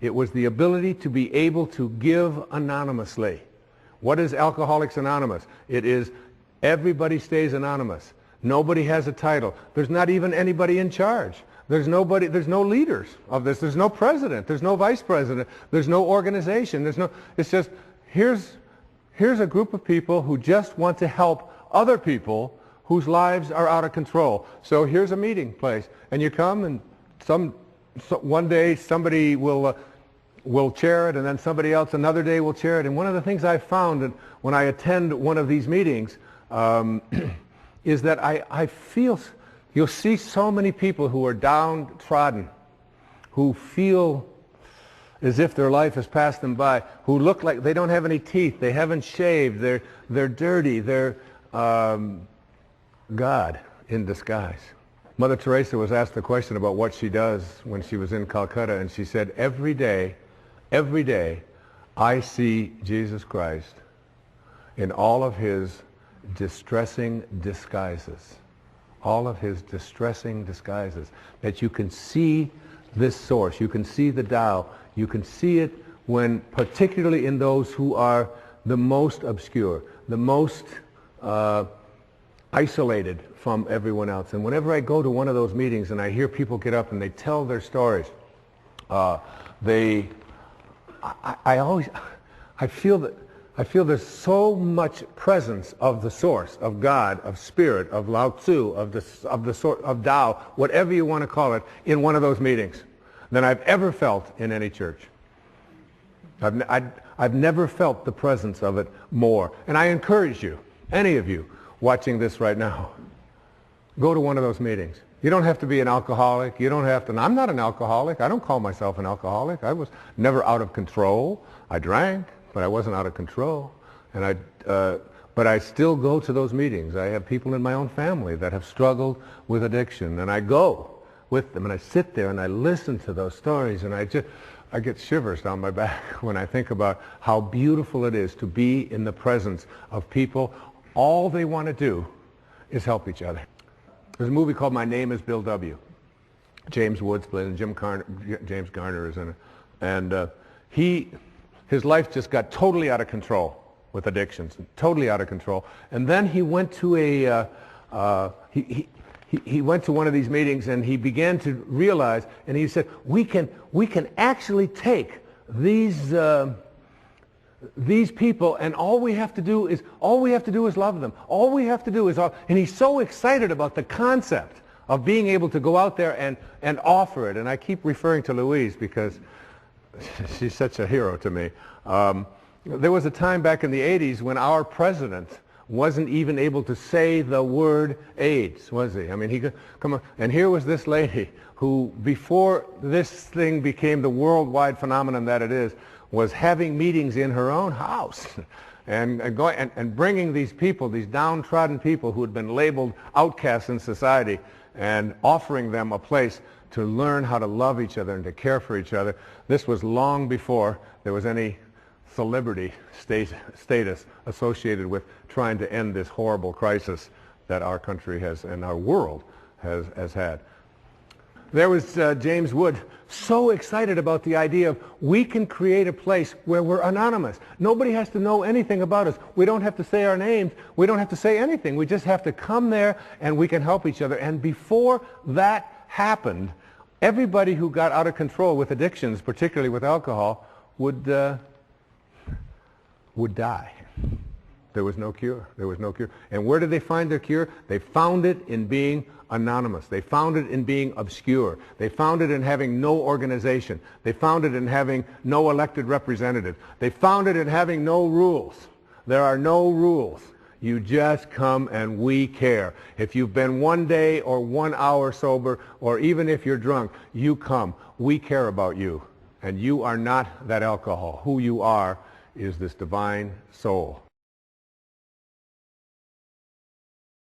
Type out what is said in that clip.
It was the ability to be able to give anonymously. What is Alcoholics Anonymous? It is everybody stays anonymous. Nobody has a title. There's not even anybody in charge. There's nobody, there's no leaders of this. There's no president. There's no vice president. There's no organization. It's just, here's a group of people who just want to help other people whose lives are out of control. So here's a meeting place, and you come, and one day somebody will chair it, and then somebody else another day will chair it. And one of the things I found when I attend one of these meetings is that I feel, you'll see so many people who are downtrodden, who feel as if their life has passed them by, who look like they don't have any teeth, they haven't shaved, they're dirty, they're God in disguise. Mother Teresa was asked the question about what she does when she was in Calcutta, and she said, every day, I see Jesus Christ in all of his distressing disguises. All of his distressing disguises. That you can see this source, you can see the Tao, you can see it when, particularly in those who are the most obscure, the most isolated from everyone else. And whenever I go to one of those meetings and I hear people get up and they tell their stories, I feel there's so much presence of the source, of God, of Spirit, of Lao Tzu, of Tao, whatever you want to call it, in one of those meetings than I've ever felt in any church. I've never felt the presence of it more. And I encourage you, any of you watching this right now, go to one of those meetings. You don't have to be an alcoholic. You don't have to. I'm not an alcoholic. I don't call myself an alcoholic. I was never out of control. I drank, but I wasn't out of control. And but I still go to those meetings. I have people in my own family that have struggled with addiction, and I go with them, and I sit there and I listen to those stories, and I get shivers down my back when I think about how beautiful it is to be in the presence of people. All they want to do is help each other. There's a movie called My Name is Bill W. James Woods played, and James Garner is in it. And his life just got totally out of control with addictions, totally out of control. And then he went to he went to one of these meetings, and he began to realize, and he said, we can actually take these people, and all we have to do is love them. All we have to do is, and he's so excited about the concept of being able to go out there and offer it. And I keep referring to Louise because she's such a hero to me. There was a time back in the 80s when our president wasn't even able to say the word AIDS, was he? I mean, he could come on. And here was this lady who, before this thing became the worldwide phenomenon that it is, was having meetings in her own house and bringing these people, these downtrodden people who had been labeled outcasts in society, and offering them a place to learn how to love each other and to care for each other. This was long before there was any celebrity status associated with trying to end this horrible crisis that our country has and our world has had. There was James Wood, so excited about the idea of we can create a place where we're anonymous. Nobody has to know anything about us. We don't have to say our names. We don't have to say anything. We just have to come there and we can help each other. And before that happened, everybody who got out of control with addictions, particularly with alcohol, would die. There was no cure. There was no cure. And where did they find their cure? They found it in being anonymous. They found it in being obscure. They found it in having no organization. They found it in having no elected representative. They found it in having no rules. There are no rules. You just come and we care. If you've been 1 day or 1 hour sober, or even if you're drunk, you come. We care about you. And you are not that alcohol. Who you are is this divine soul.